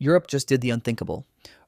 Europe just did the unthinkable.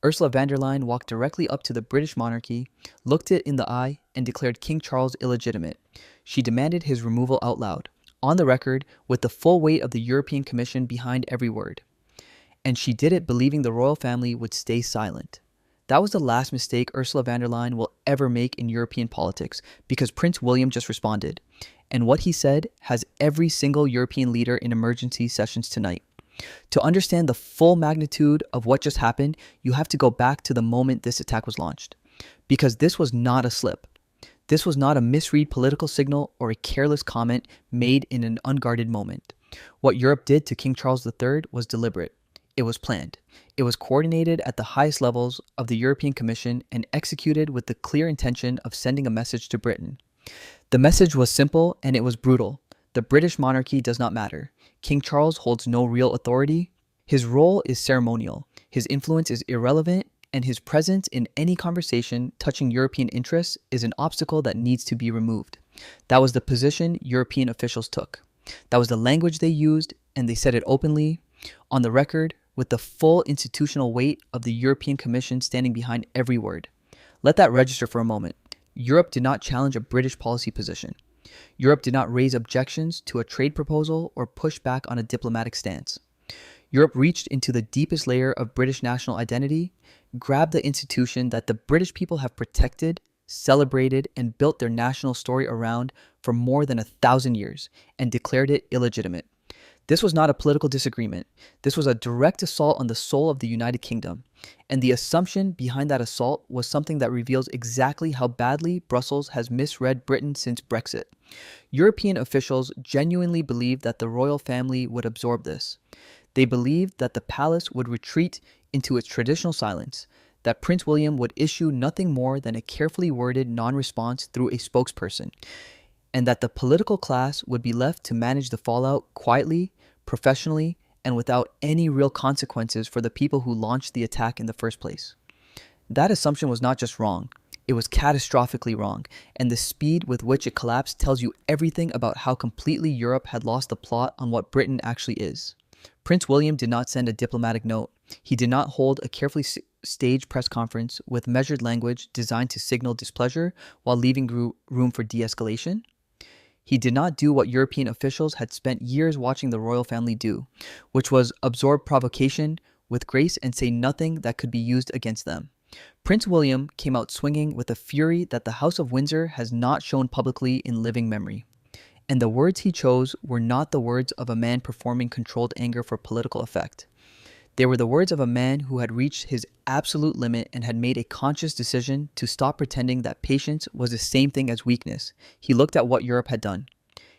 Ursula von der Leyen walked directly up to the British monarchy, looked it in the eye, and declared King Charles illegitimate. She demanded his removal out loud, on the record, with the full weight of the European Commission behind every word. And she did it believing the royal family would stay silent. That was the last mistake Ursula von der Leyen will ever make in European politics, because Prince William just responded. And what he said has every single European leader in emergency sessions tonight. To understand the full magnitude of what just happened, you have to go back to the moment this attack was launched. Because this was not a slip. This was not a misread political signal or a careless comment made in an unguarded moment. What Europe did to King Charles III was deliberate. It was planned. It was coordinated at the highest levels of the European Commission and executed with the clear intention of sending a message to Britain. The message was simple and it was brutal. The British monarchy does not matter. King Charles holds no real authority. His role is ceremonial. His influence is irrelevant, and his presence in any conversation touching European interests is an obstacle that needs to be removed. That was the position European officials took. That was the language they used, and they said it openly, on the record, with the full institutional weight of the European Commission standing behind every word. Let that register for a moment. Europe did not challenge a British policy position. Europe did not raise objections to a trade proposal or push back on a diplomatic stance. Europe reached into the deepest layer of British national identity, grabbed the institution that the British people have protected, celebrated, and built their national story around for more than 1,000 years, and declared it illegitimate. This was not a political disagreement. This was a direct assault on the soul of the United Kingdom. And the assumption behind that assault was something that reveals exactly how badly Brussels has misread Britain since Brexit. European officials genuinely believed that the royal family would absorb this. They believed that the palace would retreat into its traditional silence, that Prince William would issue nothing more than a carefully worded non-response through a spokesperson, and that the political class would be left to manage the fallout quietly, professionally, and without any real consequences for the people who launched the attack in the first place. That assumption was not just wrong, it was catastrophically wrong, and the speed with which it collapsed tells you everything about how completely Europe had lost the plot on what Britain actually is. Prince William did not send a diplomatic note. He did not hold a carefully staged press conference with measured language designed to signal displeasure while leaving room for de-escalation. He did not do what European officials had spent years watching the royal family do, which was absorb provocation with grace and say nothing that could be used against them. Prince William came out swinging with a fury that the House of Windsor has not shown publicly in living memory. And the words he chose were not the words of a man performing controlled anger for political effect. They were the words of a man who had reached his absolute limit and had made a conscious decision to stop pretending that patience was the same thing as weakness. He looked at what Europe had done.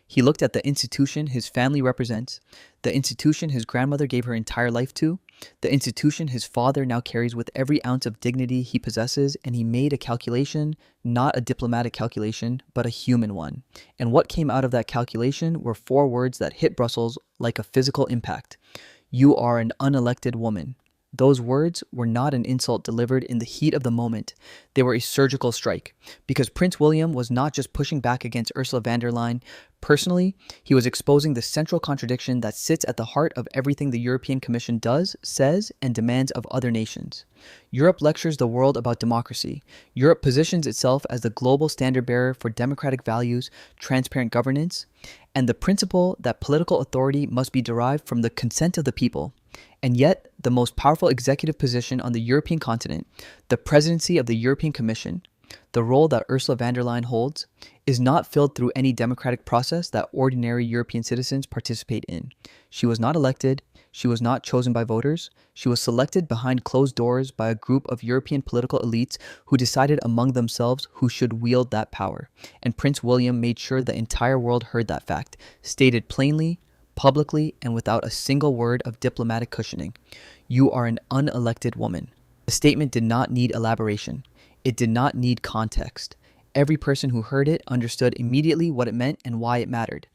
He looked at the institution his family represents, the institution his grandmother gave her entire life to, the institution his father now carries with every ounce of dignity he possesses, and he made a calculation, not a diplomatic calculation, but a human one. And what came out of that calculation were 4 words that hit Brussels like a physical impact. You are an unelected woman. Those words were not an insult delivered in the heat of the moment. They were a surgical strike, because Prince William was not just pushing back against Ursula von der Leyen. Personally, he was exposing the central contradiction that sits at the heart of everything the European Commission does, says, and demands of other nations. Europe lectures the world about democracy. Europe positions itself as the global standard bearer for democratic values, transparent governance, and the principle that political authority must be derived from the consent of the people. And yet, the most powerful executive position on the European continent, the presidency of the European Commission, the role that Ursula von der Leyen holds, is not filled through any democratic process that ordinary European citizens participate in. She was not elected. She was not chosen by voters. She was selected behind closed doors by a group of European political elites who decided among themselves who should wield that power. And Prince William made sure the entire world heard that fact, stated plainly, publicly, and without a single word of diplomatic cushioning. You are an unelected woman. The statement did not need elaboration. It did not need context. Every person who heard it understood immediately what it meant and why it mattered.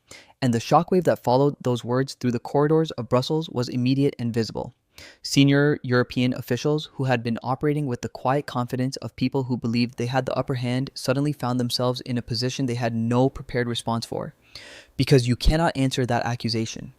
And the shockwave that followed those words through the corridors of Brussels was immediate and visible. Senior European officials who had been operating with the quiet confidence of people who believed they had the upper hand suddenly found themselves in a position they had no prepared response for. Because you cannot answer that accusation.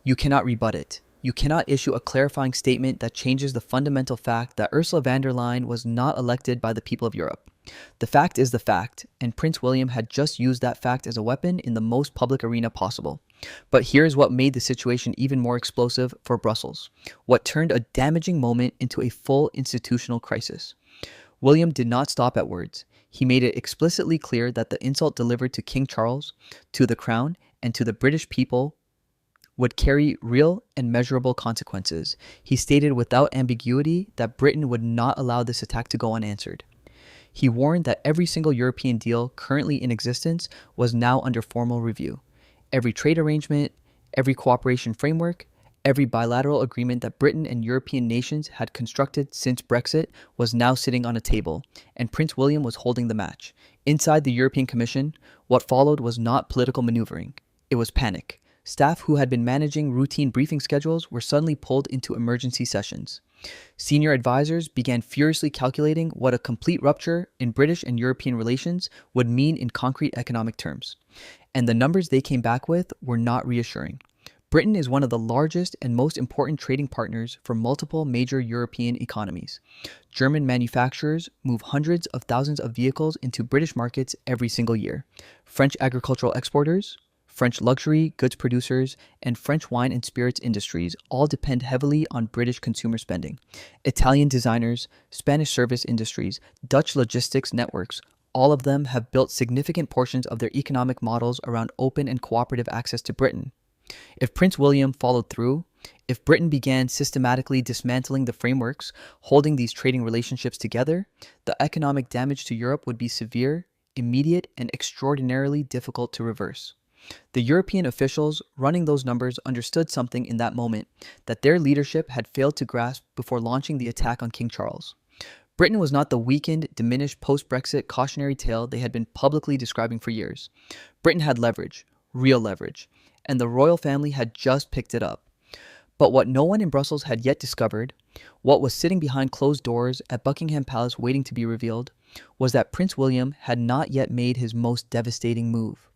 You cannot rebut it. You cannot issue a clarifying statement that changes the fundamental fact that Ursula von der Leyen was not elected by the people of Europe. The fact is the fact, and Prince William had just used that fact as a weapon in the most public arena possible. But here's what made the situation even more explosive for Brussels, what turned a damaging moment into a full institutional crisis. William did not stop at words. He made it explicitly clear that the insult delivered to King Charles, to the Crown, and to the British people would carry real and measurable consequences. He stated without ambiguity that Britain would not allow this attack to go unanswered. He warned that every single European deal currently in existence was now under formal review. Every trade arrangement, every cooperation framework, every bilateral agreement that Britain and European nations had constructed since Brexit was now sitting on a table, and Prince William was holding the match. Inside the European Commission, what followed was not political maneuvering. It was panic. Staff who had been managing routine briefing schedules were suddenly pulled into emergency sessions. Senior advisors began furiously calculating what a complete rupture in British and European relations would mean in concrete economic terms. And the numbers they came back with were not reassuring. Britain is one of the largest and most important trading partners for multiple major European economies. German manufacturers move hundreds of thousands of vehicles into British markets every single year. French agricultural exporters, French luxury goods producers, and French wine and spirits industries all depend heavily on British consumer spending. Italian designers, Spanish service industries, Dutch logistics networks, all of them have built significant portions of their economic models around open and cooperative access to Britain. If Prince William followed through, if Britain began systematically dismantling the frameworks holding these trading relationships together, the economic damage to Europe would be severe, immediate, and extraordinarily difficult to reverse. The European officials running those numbers understood something in that moment that their leadership had failed to grasp before launching the attack on King Charles. Britain was not the weakened, diminished post-Brexit cautionary tale they had been publicly describing for years. Britain had leverage, real leverage, and the royal family had just picked it up. But what no one in Brussels had yet discovered, what was sitting behind closed doors at Buckingham Palace waiting to be revealed, was that Prince William had not yet made his most devastating move.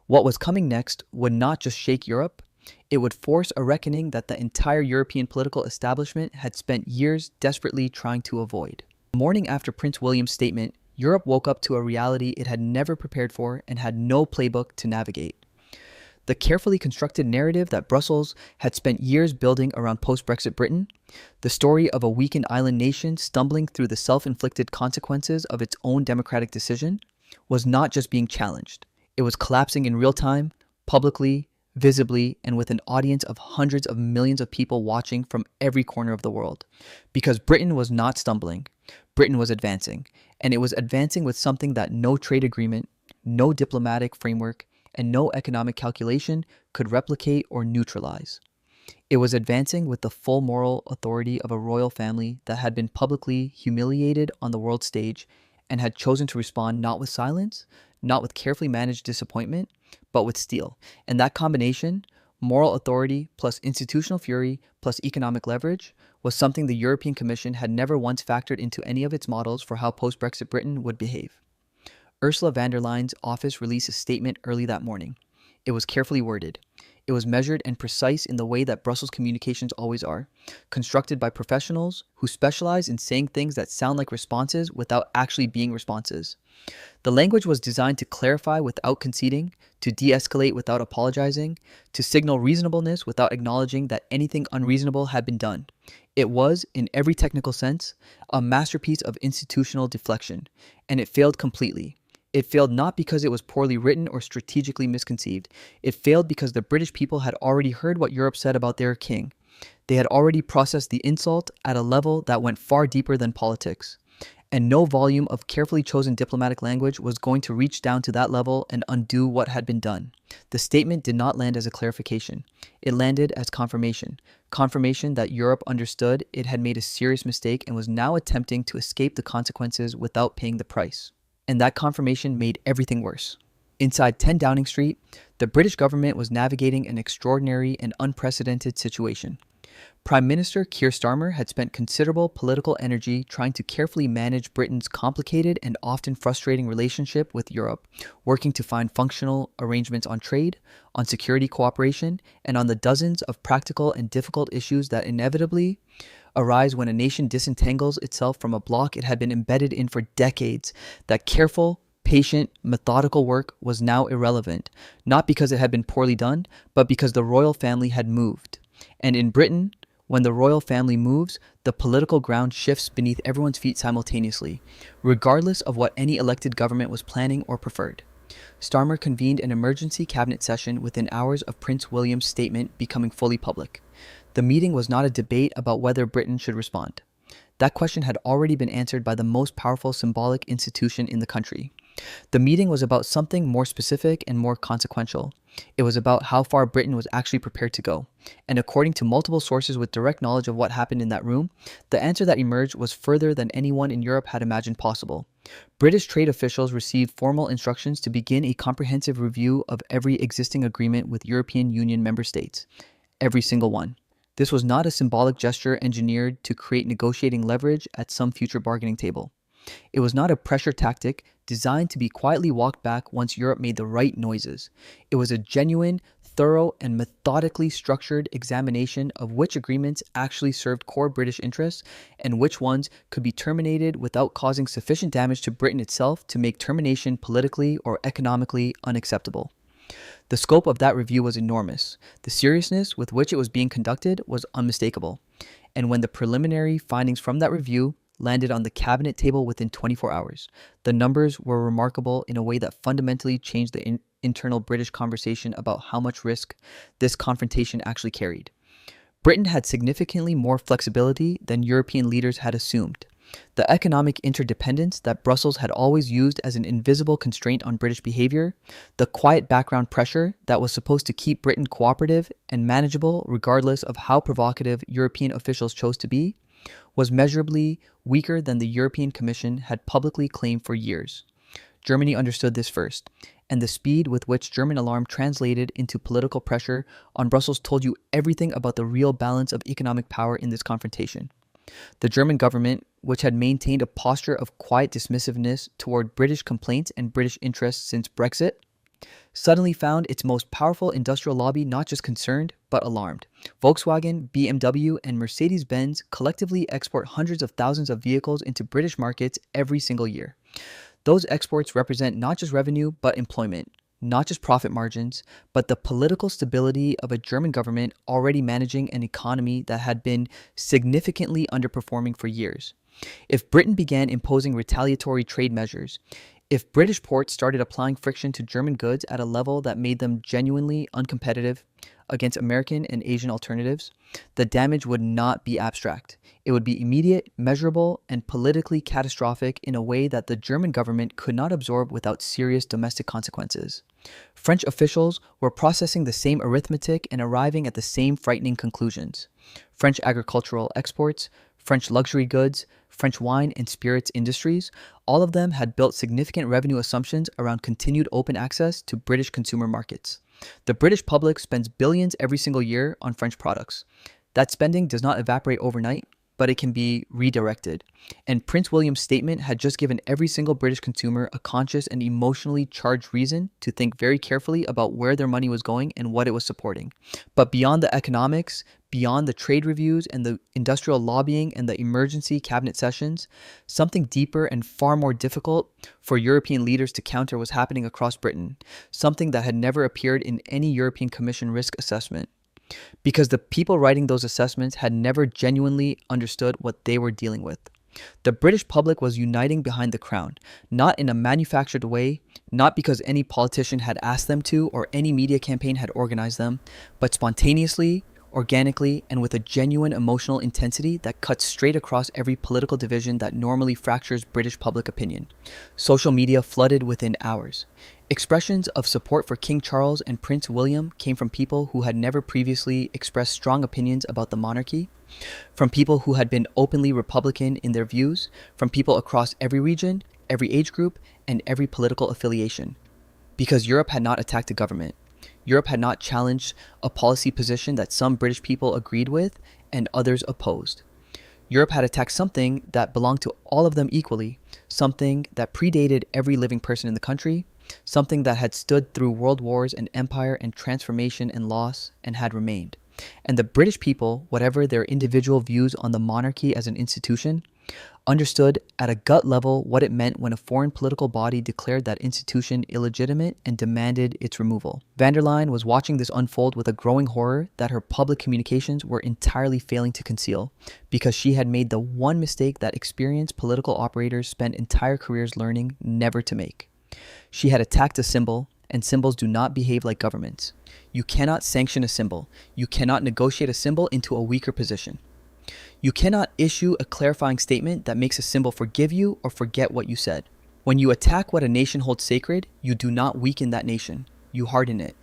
What was coming next would not just shake Europe, it would force a reckoning that the entire European political establishment had spent years desperately trying to avoid. The morning after Prince William's statement, Europe woke up to a reality it had never prepared for and had no playbook to navigate. The carefully constructed narrative that Brussels had spent years building around post-Brexit Britain, the story of a weakened island nation stumbling through the self-inflicted consequences of its own democratic decision, was not just being challenged. It was collapsing in real time, publicly, visibly, and with an audience of hundreds of millions of people watching from every corner of the world. Because Britain was not stumbling, Britain was advancing, and it was advancing with something that no trade agreement, no diplomatic framework, and no economic calculation could replicate or neutralize. It was advancing with the full moral authority of a royal family that had been publicly humiliated on the world stage and had chosen to respond not with silence, not with carefully managed disappointment, but with steel. And that combination, moral authority plus institutional fury plus economic leverage, was something the European Commission had never once factored into any of its models for how post-Brexit Britain would behave. Ursula von der Leyen's office released a statement early that morning. It was carefully worded. It was measured and precise in the way that Brussels communications always are, constructed by professionals who specialize in saying things that sound like responses without actually being responses. The language was designed to clarify without conceding, to de-escalate without apologizing, to signal reasonableness without acknowledging that anything unreasonable had been done. It was, in every technical sense, a masterpiece of institutional deflection, and it failed completely. It failed not because it was poorly written or strategically misconceived. It failed because the British people had already heard what Europe said about their king. They had already processed the insult at a level that went far deeper than politics. And no volume of carefully chosen diplomatic language was going to reach down to that level and undo what had been done. The statement did not land as a clarification. It landed as confirmation. Confirmation that Europe understood it had made a serious mistake and was now attempting to escape the consequences without paying the price. And that confirmation made everything worse. Inside 10 Downing Street, the British government was navigating an extraordinary and unprecedented situation. Prime Minister Keir Starmer had spent considerable political energy trying to carefully manage Britain's complicated and often frustrating relationship with Europe, working to find functional arrangements on trade, on security cooperation, and on the dozens of practical and difficult issues that inevitably arise when a nation disentangles itself from a bloc it had been embedded in for decades. That careful, patient, methodical work was now irrelevant, not because it had been poorly done, but because the royal family had moved. And in Britain, when the royal family moves, the political ground shifts beneath everyone's feet simultaneously, regardless of what any elected government was planning or preferred. Starmer convened an emergency cabinet session within hours of Prince William's statement becoming fully public. The meeting was not a debate about whether Britain should respond. That question had already been answered by the most powerful symbolic institution in the country. The meeting was about something more specific and more consequential. It was about how far Britain was actually prepared to go. And according to multiple sources with direct knowledge of what happened in that room, the answer that emerged was further than anyone in Europe had imagined possible. British trade officials received formal instructions to begin a comprehensive review of every existing agreement with European Union member states. Every single one. This was not a symbolic gesture engineered to create negotiating leverage at some future bargaining table. It was not a pressure tactic designed to be quietly walked back once Europe made the right noises. It was a genuine, thorough, and methodically structured examination of which agreements actually served core British interests and which ones could be terminated without causing sufficient damage to Britain itself to make termination politically or economically unacceptable. The scope of that review was enormous. The seriousness with which it was being conducted was unmistakable. And when the preliminary findings from that review landed on the cabinet table within 24 hours, the numbers were remarkable in a way that fundamentally changed the internal British conversation about how much risk this confrontation actually carried. Britain had significantly more flexibility than European leaders had assumed. The economic interdependence that Brussels had always used as an invisible constraint on British behavior, the quiet background pressure that was supposed to keep Britain cooperative and manageable regardless of how provocative European officials chose to be, was measurably weaker than the European Commission had publicly claimed for years. Germany understood this first, and the speed with which German alarm translated into political pressure on Brussels told you everything about the real balance of economic power in this confrontation. The German government, which had maintained a posture of quiet dismissiveness toward British complaints and British interests since Brexit, suddenly found its most powerful industrial lobby not just concerned, but alarmed. Volkswagen, BMW, and Mercedes-Benz collectively export hundreds of thousands of vehicles into British markets every single year. Those exports represent not just revenue, but employment. Not just profit margins, but the political stability of a German government already managing an economy that had been significantly underperforming for years. If Britain began imposing retaliatory trade measures, if British ports started applying friction to German goods at a level that made them genuinely uncompetitive against American and Asian alternatives, the damage would not be abstract. It would be immediate, measurable, and politically catastrophic in a way that the German government could not absorb without serious domestic consequences. French officials were processing the same arithmetic and arriving at the same frightening conclusions. French agricultural exports, French luxury goods, French wine and spirits industries, all of them had built significant revenue assumptions around continued open access to British consumer markets. The British public spends billions every single year on French products. That spending does not evaporate overnight, but it can be redirected. And Prince William's statement had just given every single British consumer a conscious and emotionally charged reason to think very carefully about where their money was going and what it was supporting. But beyond the economics, beyond the trade reviews and the industrial lobbying and the emergency cabinet sessions, something deeper and far more difficult for European leaders to counter was happening across Britain, something that had never appeared in any European Commission risk assessment. Because the people writing those assessments had never genuinely understood what they were dealing with. The British public was uniting behind the crown, not in a manufactured way, not because any politician had asked them to or any media campaign had organized them, but spontaneously, organically, and with a genuine emotional intensity that cuts straight across every political division that normally fractures British public opinion. Social media flooded within hours. Expressions of support for King Charles and Prince William came from people who had never previously expressed strong opinions about the monarchy, from people who had been openly Republican in their views, from people across every region, every age group, and every political affiliation. Because Europe had not attacked the government. Europe had not challenged a policy position that some British people agreed with, and others opposed. Europe had attacked something that belonged to all of them equally, something that predated every living person in the country, something that had stood through world wars and empire and transformation and loss and had remained. And the British people, whatever their individual views on the monarchy as an institution, understood at a gut level what it meant when a foreign political body declared that institution illegitimate and demanded its removal. Van der Leyen was watching this unfold with a growing horror that her public communications were entirely failing to conceal, because she had made the one mistake that experienced political operators spend entire careers learning never to make. She had attacked a symbol, and symbols do not behave like governments. You cannot sanction a symbol. You cannot negotiate a symbol into a weaker position. You cannot issue a clarifying statement that makes a symbol forgive you or forget what you said. When you attack what a nation holds sacred, you do not weaken that nation. You harden it.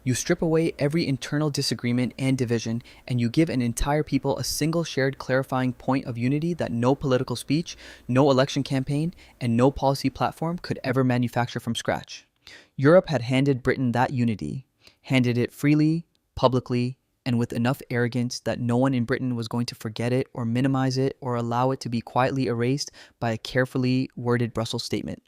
You strip away every internal disagreement and division, and you give an entire people a single shared clarifying point of unity that no political speech, no election campaign, and no policy platform could ever manufacture from scratch. Europe had handed Britain that unity, handed it freely, publicly, and with enough arrogance that no one in Britain was going to forget it or minimize it or allow it to be quietly erased by a carefully worded Brussels statement.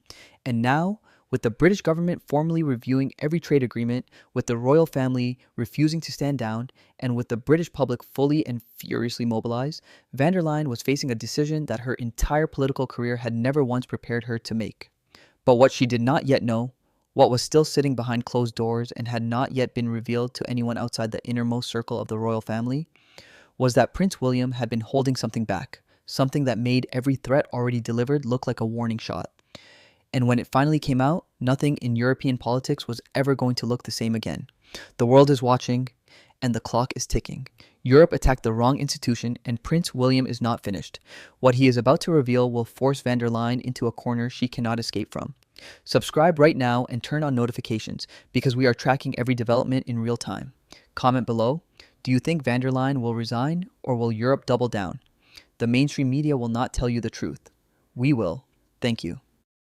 And now, with the British government formally reviewing every trade agreement, with the royal family refusing to stand down, and with the British public fully and furiously mobilized, van der Leyen was facing a decision that her entire political career had never once prepared her to make. But what she did not yet know, what was still sitting behind closed doors and had not yet been revealed to anyone outside the innermost circle of the royal family, was that Prince William had been holding something back, something that made every threat already delivered look like a warning shot. And when it finally came out, nothing in European politics was ever going to look the same again. The world is watching, and the clock is ticking. Europe attacked the wrong institution, and Prince William is not finished. What he is about to reveal will force van der Leyen into a corner she cannot escape from. Subscribe right now and turn on notifications, because we are tracking every development in real time. Comment below, do you think van der Leyen will resign, or will Europe double down? The mainstream media will not tell you the truth. We will. Thank you.